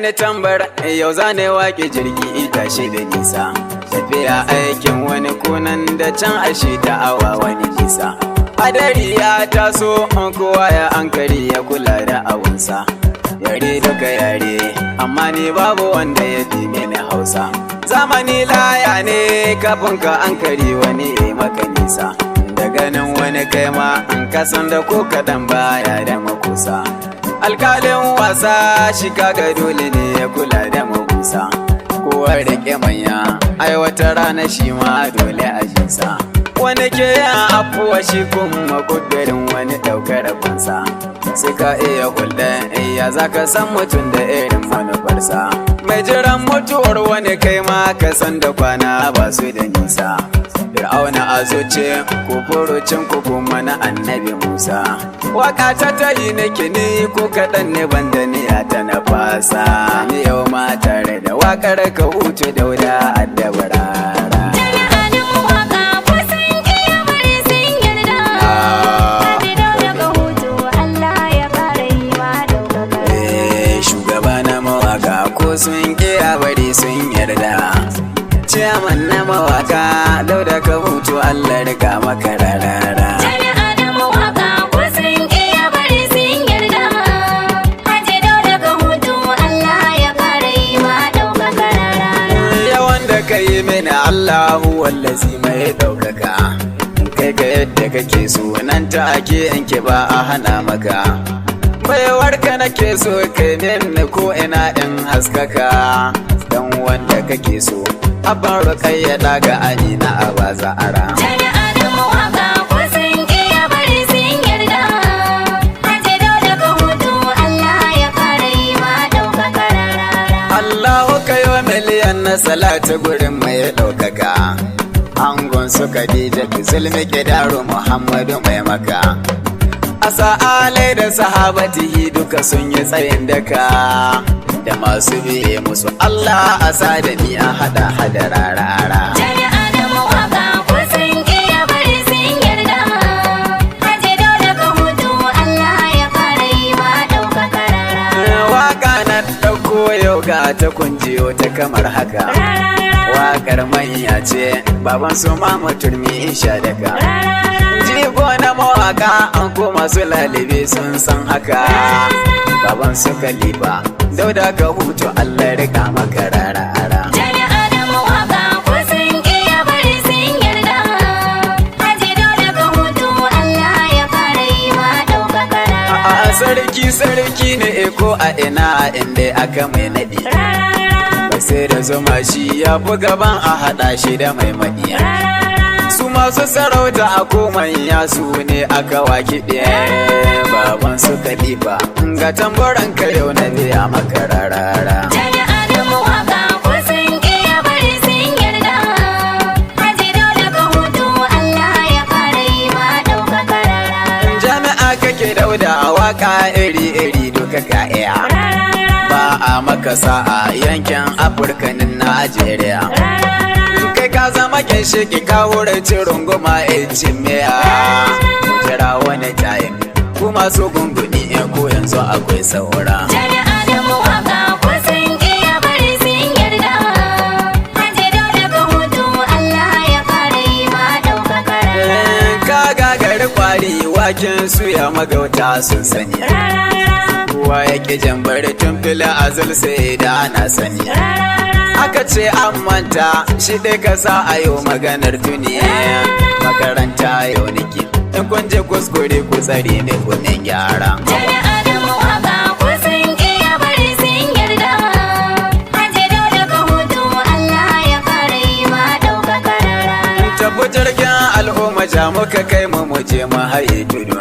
ni tambar yau zane wake jirgi tashi da nisa, tafiya aikin wani kunan da can ashe ta awa wani nisa. Hadari ya taso kowa ya ankari ya kula da abunsa, yare duka yare amma ni babu wanda ya fi mini Hausa. Zamani laya ne kafin ka ankari wani ya maka nisa, da ganin wani kaima an kasan da ko kaɗan baya da makusa. Alkalin wasa shi kaga dole ne ya kula da mabusa, kowa rike manya ai wata rana shi ma dole a jinsa. Wani ke yin afuwa shi kuma kudurin wani ɗaukar fansa, sai ka iya hulɗa iya za ka san mutum da irin manufarsa. Mai jiran mutuwar wani kai ma ka san da kwana ba su da nisa. Fir'auna a zuce ko furucin ku kuma na annabi Musa. Waka ta yi nake ni ko kaɗan ne banda ni a ta na fasa. Ni yau ma tare da wakar ka hutu dauda addabarara. Shugaba na mawaka ko sun ƙiya bari sun yarda. Ciyaman na mawaka dauda ka hutu Allah rika maka rarara. Jami'a na mawaka ko sun iya bari sun yarda. Haji dauda ka hutu Allah ya kare yi ma ɗaukaka rarara. Yawan da ka yi mini Allahu wallazi mai ɗaukaka, kai ga yadda kake so nan ta ake yanke ba a hana maka. Baiwarka nake so kai min ko ina in haskaka, dan wanda kake so abin rukayya daga amina a baza'ara. Jami'a na mawaka ko sun iya bari sun yarda. Haji dauda ka hutu Allah ya kare yi ma ɗaukaka rarara. Allahu kayo miliyan na salatu gurin mai ɗaukaka, angon su Khadija ki zulmi kidaru Muhammadu mai maka. Asa alai da sahabatihi duka sun yi tsayin daka, da masu biye musu Allah asa da ni a hada rarara. Jami'a na mawaka ko sun iya bari sun yarda. Haji dauda ka hutu Allah ya kare yi ma ɗaukaka rarara. Waka na ɗauko yau ga ta kunjiyo ta kamar haka. Wakar manya ce baban su mama turmi insha daga. Jigo na mawaka an ko masu lalibe sun san haka. Baban su Khalifa dauda ka hutu Allah rika maka rarara. Jami'a na mawaka ko sun iya bari sun yarda. Haji dauda ka hutu Allah ya kare yi ma ɗaukaka rarara. Sarki ne ko a ina inda aka mai naɗi. Sai da zuma shi ya fi gaban a haɗa shi da mai maɗiya. Su masu sarauta a komanya su ne aka wakiɗe. Baban su Khalifa ga tambaran ka yau na biya maka rarara. Jami'a na mawaka ko sun iya bari sun yarda. Haji dauda ka hutu Allah ya kare yi ma ɗaukaka rarara. Jami'a kake dauda a waka iri-iri duka ka iya. Ba a maka sa'a yankin Afirka nin Najeriya. Kai ka zama ginshiki ka wurace runguma miya. Jira wani tayin kuma su gunguni ko yanzu akwai saura. Jami'a na mawaka ko sun iya bari sun yarda. Haji dauda ka hutu Allah ya kare yi ma ɗaukaka rarara. Ka gagari kwari waken suya magauta sun sani. Kowa ya ƙi jambar tun fila azal sai da ana sani. Aka ce an manta shi ɗai ka sa a yau maganar duniya. Makaranta yau nake in kun je kuskure ku tsare ne kunin gyara. Jami'a na mawaka ko sun iya bari sun yarda. Haji dauda ka hutu Allah ya kare yi ma ɗaukaka rarara. Tafi jirgin al'umma ja muka kai mu muje mu haye tudu.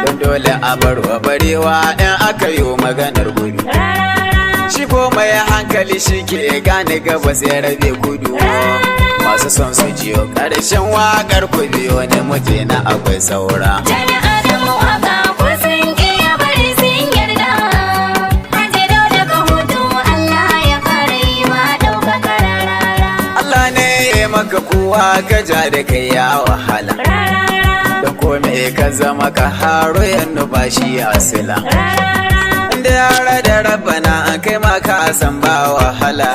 Don dole a barwa barewa in aka yi maganar gudu. Shi ko mai hankali shi ke gane gabas ya rabe kudu. Masu son su jiyo ƙarshen waƙar ku biyo ne muje na akwai saura. Jami'a na mawaka ko sun iya bari sun yarda. Haji dauda ka hutu Allah ya kare yi ma ɗaukaka rarara. Allah ne ya maka kowa gaja da kai ya wahala. Don kome ka zama ka haro yan nufashi a sila. inda yara da rabana an kai maka san ba wahala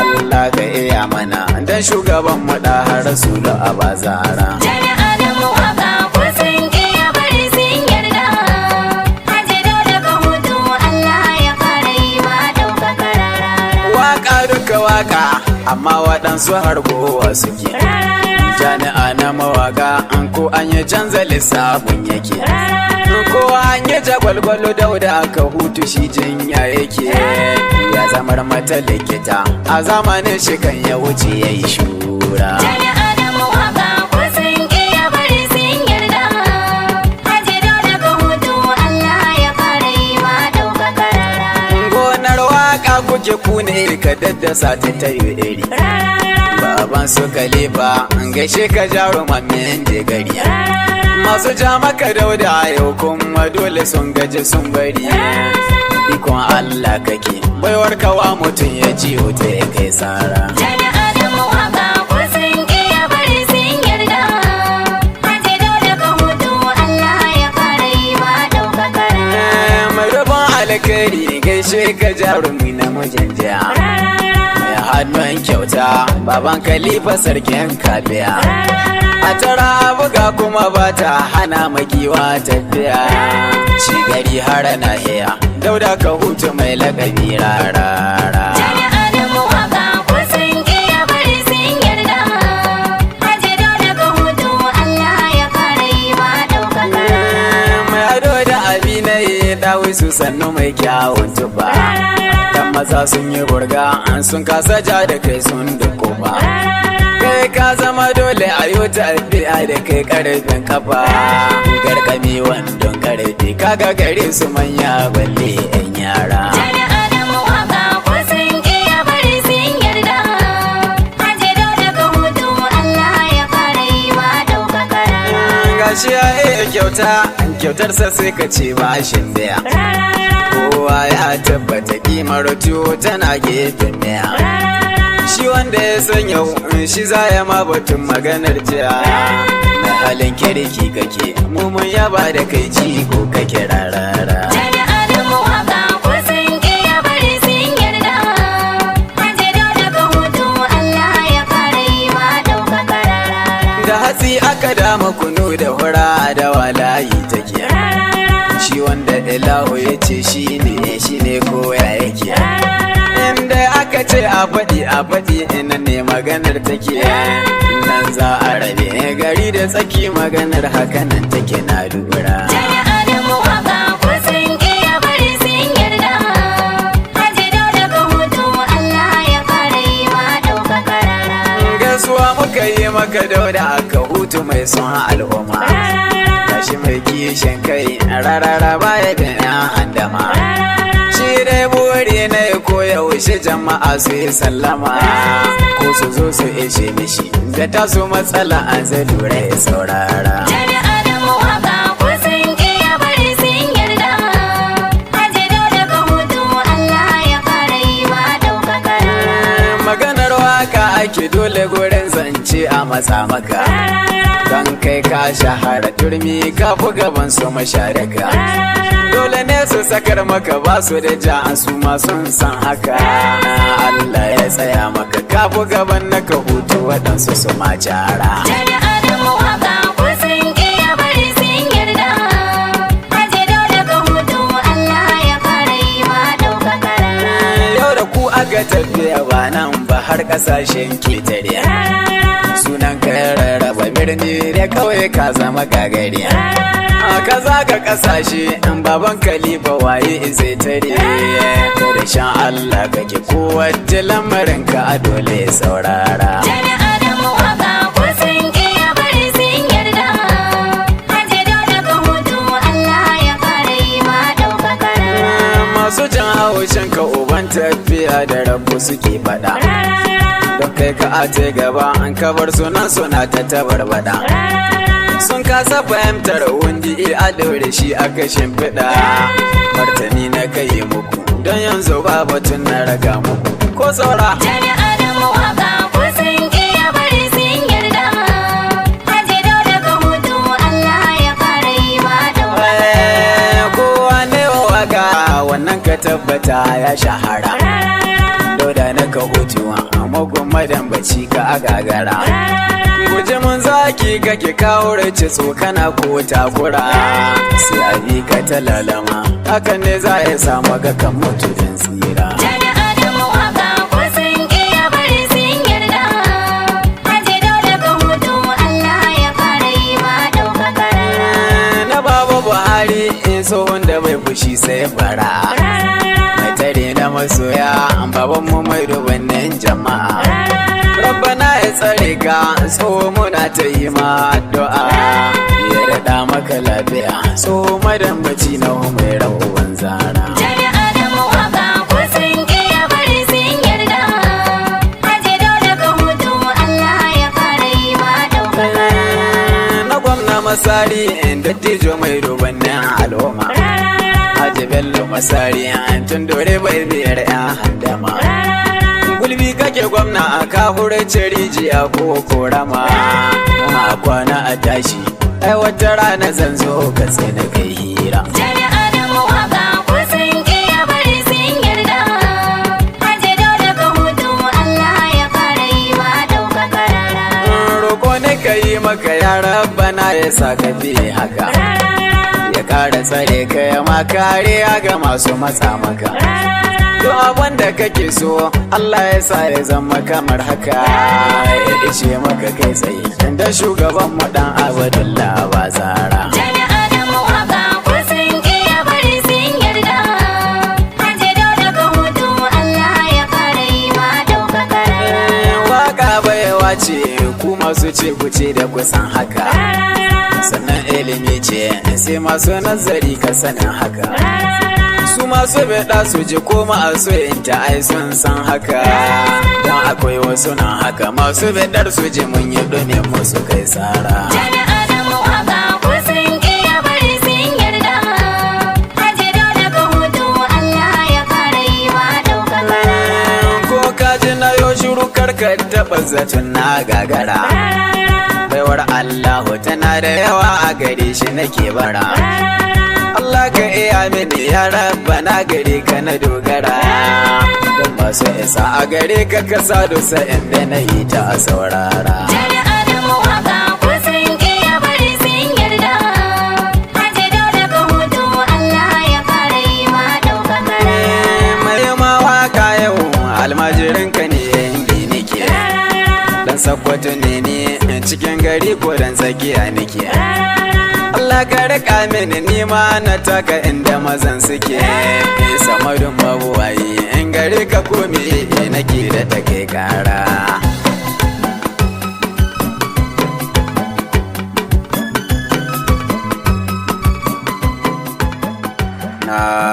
Allah ka iya mana dan shugaban mu da rasulu a bazara jami'a da mawaqa ko sun iya bari sun yarda haje dole ka hutu Allah ya kare ma ɗaukaka rarara waka duka waka amma waɗansu har kowa suke jami'a na mawaka an ko an yi canza lissafin yake ko an yi jagwalgwalo dauda aka hutu shi jinya yake ya zamar mata likita a zamanin shi kan ya wuce ya yi shura jami'a da mawaqa ko sun iya bari sun yarda haje dole ka hutu Allah ya kare ma ɗaukaka rarara gonar waka kuke kune ka daddasa ta tayo iri baban su kalifa gaishe ka jaruman min gari masu ja maka dauda yau kuma dole sun gaji sun bari ikon Allah kake baiwar kawa mutum ya ciwo ta ya kai sara jami'a da mawaqa ko sun iya bari sun yarda haje dole ka hutu Allah ya kare ma ɗaukaka rarara mai rabon alkhairi gaishe ka jarumi na mujanjiya mai hannun kyauta baban kalifa sarkin kabiya a tara buga kuma ba ta hana magiwa tafiya shi gari har nahiya dauda ka hutu mai lakabi rarara jami'a da mawaqa ko sun iya bari sun yarda haje dole ka hutu Allah ya kare ma ɗaukaka rarara mai ado da abinai dawi su sannu mai kyawun tuba dan maza sun yi burga an sun kasa ja da kai sun dukuba kai ka zama dole a yi tafiya da kai karfin kafa garkami wandon karfi kaga gare su manya balle yan yara jami'a da mawaqa ko sun iya bari sun yarda haje dole ka hutu Allah ya kare ma ɗaukaka rarara gashi ya iya kyautarsa sai ka ce bashin biya kowa ya tabbata kimar tuwo tana gefen daya shi wanda ya san yau shi za ya ma batun maganar jiya mai halin kirki kake mun yaba da kai ji ko kake rarara jami'a da mawaqa ko sun iya bari sun yarda haje dole ka hutu Allah ya kare ma ɗaukaka rarara da hatsi aka dama kunu da hura da walayi take shi wanda ilahu ya ce shi ne koya yake inda aka ce a faɗi ina ne maganar take nan za a rabe gari da tsaki maganar hakanan take na lura jami'a da mawaqa ko sun iya bari sun yarda haje dole ka hutu Allah ya kare ma ɗaukaka rarara gaisuwa muka yi maka dauda aka hutu mai son al'umma gashi mai kishin kai rarara baya da yan handama shi dai buri na ya koyaushe jama'a su yi sallama ko su zo su ishe mishi da taso matsala an zai lura ya saurara jami'a da mawaqa ko sun iya bari sun yarda haje dole ka hutu Allah ya kare ma ɗaukaka rarara maganar waka ake dole gurin zance a matsa maka don kai ka shahara turmi ka fi gaban su masharaka dole ne su sakar maka ba su da ja su ma sun san haka Allah ya tsaya maka ka fi gaban na ka hutu waɗansu su ma jara jami'a da mawaqa ko sun iya bari sun yarda haje dole ka hutu Allah ya kare ma ɗaukaka rarara yau da ku aka tafiya ba nan ba har ƙasashen ketare sunan ka ya rarraba birni da kawai ka zama gagari ka zaga kasashe in baban kalifa waye zai tare ko da shan Allah kake kowace lamarin ka a dole saurara jami'a da mawaqa ko sun iya bari sun yarda haje dole ka hutu Allah ya kare ma ɗaukaka rarara masu jan haushin ka uban tafiya da rabu suke faɗa don kai ka ate gaba an kabar sunan suna ta tabarbada sun kasa fahimtar wundi a daure shi aka shimfiɗa martani na kai muku don yanzu ba batun na raga muku ko saura jami'a da mawaqa ko sun iya bari sun yarda haje dole ka hutu Allah ya kare ma ɗaukaka rarara kowa ne waka tabbata ya shahara. Dauda na ka hutuwa mugun madambaci ka a gagara. Guji mun zaki kake kawo race tsokana ko takura. Sai a bi ka ta lalama, hakan ne za ya samu ga kan mutumin tsira. Jami'a da mawaƙa ko sun iya bari sun yarda. Haji Dauda ka hutu Allah ya fara yi ma ɗaukaka rara. Na baba Buhari in tsohon da bai fushi sai bara. Mai tare na masoya baban mu mai rubanin jama'a. Rabbana ya tsare ka tsoho muna ta yi ma addu'a. Ya daɗa maka lafiya tsoho madambaci na mai rahuwan zara. Jami'a da mawaƙa ko sun iya bari sun yarda. Haji Dauda ka hutu Allah ya fara yi ma ɗaukaka rara. Na gwamna Masari dattijo mai rubanin al'umma. Haji Bello Masari tun dore bai biyar 'yan handama. Gulbi kake gwamna a kahurace rijiya ko korama. A kwana a tashi ai wata rana zan zo ka sai na kai hira. Jami'a da mawaƙa ko sun iya bari sun yarda. Haji Dauda ka hutu Allah ya fara yi ma ɗaukaka rara. Roko ne ka yi maka ya Rabbana ya sa ka fi haka. Ya kara tsare ka ya ma kariya ga masu matsa maka. Duk abin da kake so Allah ya sa ya zama kamar haka. Ya ishe maka kai tsaye da shugaban mu dan Abdullah Bazara. Jami'a da mawaƙa ko sun iya bari sun yarda. Haji Dauda ka hutu Allah ya fara yi ma ɗaukaka rara. Waka baiwa ce ku masu ce ku ce da kusan haka. Sannan ilimi ce sai masu nazari ka sanin haka. Su masu bada su ji koma a soyinta ai sun san haka. Don akwai wasu nan haka masu bedar su ji mun yi domin musu kai tsara. Jami'a da mawaƙa ko sun iya bari sun yarda. Haji Dauda ka hutu Allah ya fara yi ma ɗaukaka rara. Ko ka ji na yo shiru karka taɓa zaton na gagara. Baiwar Allahu tana da yawa a gare shi nake bara. Allah ka iya mini ya Rabbana gare ka na dogara. Don masu isa a gare ka kasa dusa inda na yi ta a saurara. Jami'a da mawaƙa ko sun iya bari sun yarda. Haji Dauda ka hutu Allah ya fara yi ma ɗaukaka rara. Mai mawaƙa yau almajirinka ne inda nake. Dan Sakkwato ne ni cikin gari ko dan tsakiya nake. Allah ka rika mini nima na taka inda mazan suke. Samadun mabuwayi in gari ka komi nake da take kara. Na